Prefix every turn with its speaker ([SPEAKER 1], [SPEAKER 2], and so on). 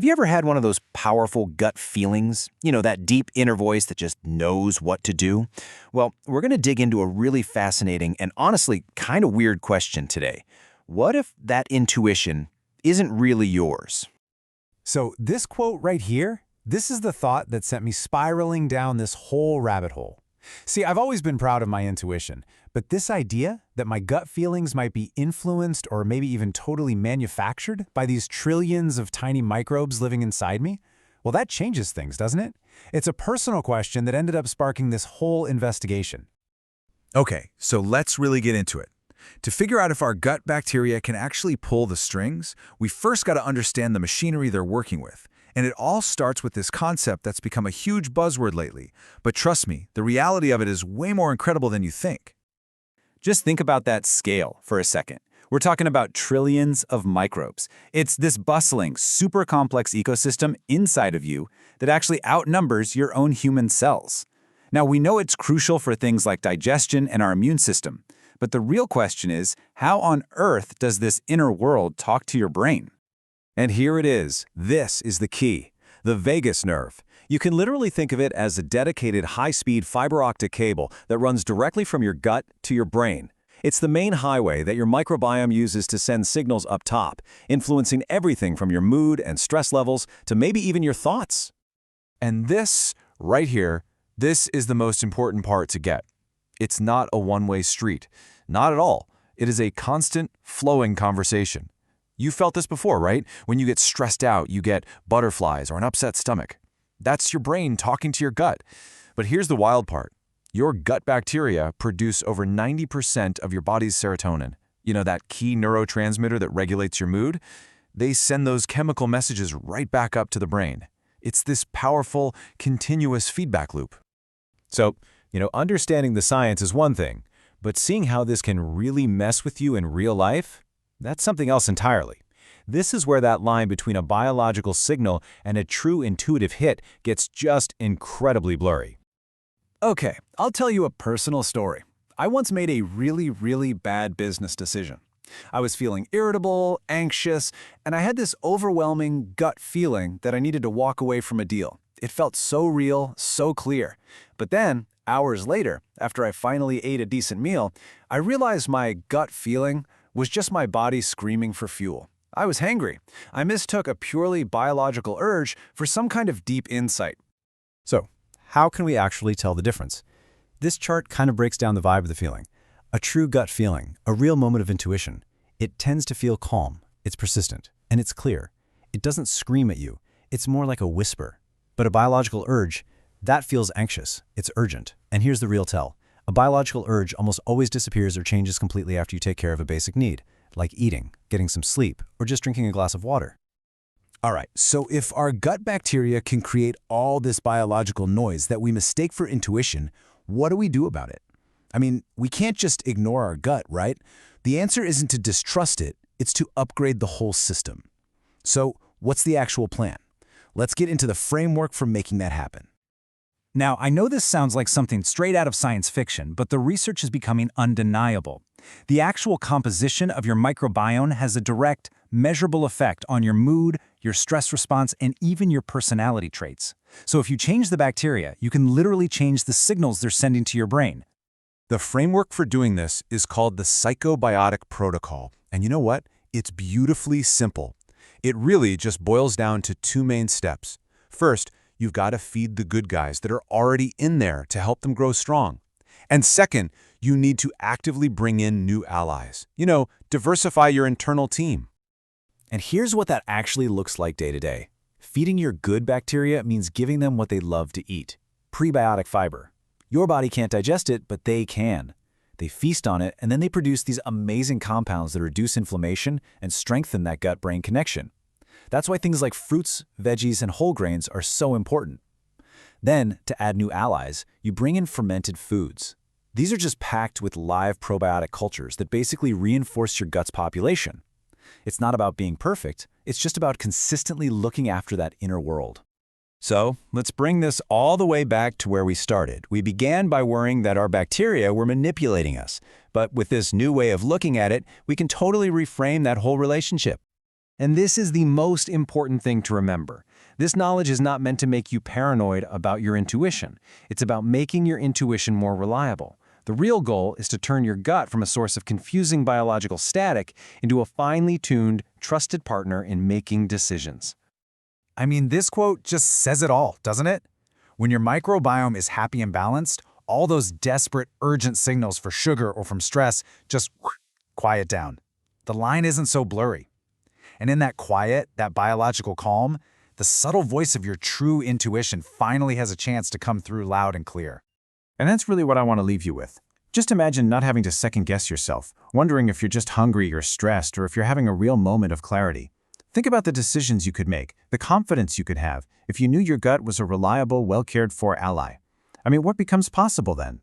[SPEAKER 1] you ever had one of those powerful gut feelings? That deep inner voice that just knows what to do? Well, we're going to dig into a really fascinating and honestly kind of weird question today. What if that intuition isn't really yours?
[SPEAKER 2] So this quote right here, this is the thought that sent me spiraling down this whole rabbit hole. See, I've always been proud of my intuition, but this idea that my gut feelings might be influenced or maybe even totally manufactured by these trillions of tiny microbes living inside me, well, that changes things, doesn't it? It's a personal question that ended up sparking this whole investigation.
[SPEAKER 3] Okay, so let's really get into it. To figure out if our gut bacteria can actually pull the strings, we first got to understand the machinery they're working with. And it all starts with this concept that's become a huge buzzword lately. But trust me, the reality of it is way more incredible than you think.
[SPEAKER 1] Just think about that scale for a second. We're talking about trillions of microbes. It's this bustling, super complex ecosystem inside of you that actually outnumbers your own human cells. Now, we know it's crucial for things like digestion and our immune system. But the real question is, how on earth does this inner world talk to your brain?
[SPEAKER 4] And here it is. This is the key. The vagus nerve. You can literally think of it as a dedicated high-speed fiber optic cable that runs directly from your gut to your brain. It's the main highway that your microbiome uses to send signals up top, influencing everything from your mood and stress levels to maybe even your thoughts.
[SPEAKER 5] And this, right here, this is the most important part to get. It's not a one-way street. Not at all. It is a constant, flowing conversation. You felt this before, right? When you get stressed out, you get butterflies or an upset stomach. That's your brain talking to your gut. But here's the wild part. Your gut bacteria produce over 90% of your body's serotonin. You know, that key neurotransmitter that regulates your mood? They send those chemical messages right back up to the brain. It's this powerful, continuous feedback loop.
[SPEAKER 4] So, understanding the science is one thing, but seeing how this can really mess with you in real life? That's something else entirely. This is where that line between a biological signal and a true intuitive hit gets just incredibly blurry.
[SPEAKER 6] Okay, I'll tell you a personal story. I once made a really bad business decision. I was feeling irritable, anxious, and I had this overwhelming gut feeling that I needed to walk away from a deal. It felt so real, so clear. But then, hours later, after I finally ate a decent meal, I realized my gut feeling was just my body screaming for fuel. I was hangry. I mistook a purely biological urge for some kind of deep insight.
[SPEAKER 2] So, how can we actually tell the difference? This chart kind of breaks down the vibe of the feeling. A true gut feeling, a real moment of intuition. It tends to feel calm, it's persistent, and it's clear. It doesn't scream at you. It's more like a whisper. But a biological urge, that feels anxious. It's urgent. And here's the real tell. A biological urge almost always disappears or changes completely after you take care of a basic need, like eating, getting some sleep, or just drinking a glass of water.
[SPEAKER 3] All right, so if our gut bacteria can create all this biological noise that we mistake for intuition, what do we do about it? I mean, we can't just ignore our gut, right? The answer isn't to distrust it, it's to upgrade the whole system. So, what's the actual plan? Let's get into the framework for making that happen.
[SPEAKER 6] Now, I know this sounds like something straight out of science fiction, but the research is becoming undeniable. The actual composition of your microbiome has a direct, measurable effect on your mood, your stress response, and even your personality traits. So if you change the bacteria, you can literally change the signals they're sending to your brain.
[SPEAKER 5] The framework for doing this is called the psychobiotic protocol. And you know what? It's beautifully simple. It really just boils down to two main steps. First, you've got to feed the good guys that are already in there to help them grow strong. And second, you need to actively bring in new allies. Diversify your internal team.
[SPEAKER 4] And here's what that actually looks like day to day. Feeding your good bacteria means giving them what they love to eat. Prebiotic fiber. Your body can't digest it, but they can. They feast on it, and then they produce these amazing compounds that reduce inflammation and strengthen that gut-brain connection. That's why things like fruits, veggies, and whole grains are so important. Then, to add new allies, you bring in fermented foods. These are just packed with live probiotic cultures that basically reinforce your gut's population. It's not about being perfect, it's just about consistently looking after that inner world.
[SPEAKER 1] So, let's bring this all the way back to where we started. We began by worrying that our bacteria were manipulating us. But with this new way of looking at it, we can totally reframe that whole relationship.
[SPEAKER 7] And this is the most important thing to remember. This knowledge is not meant to make you paranoid about your intuition. It's about making your intuition more reliable. The real goal is to turn your gut from a source of confusing biological static into a finely tuned, trusted partner in making decisions.
[SPEAKER 1] I mean, this quote just says it all, doesn't it? When your microbiome is happy and balanced, all those desperate, urgent signals for sugar or from stress just quiet down. The line isn't so blurry. And in that quiet, that biological calm, the subtle voice of your true intuition finally has a chance to come through loud and clear.
[SPEAKER 4] And that's really what I want to leave you with. Just imagine not having to second-guess yourself, wondering if you're just hungry or stressed or if you're having a real moment of clarity. Think about the decisions you could make, the confidence you could have, if you knew your gut was a reliable, well-cared-for ally. I mean, what becomes possible then?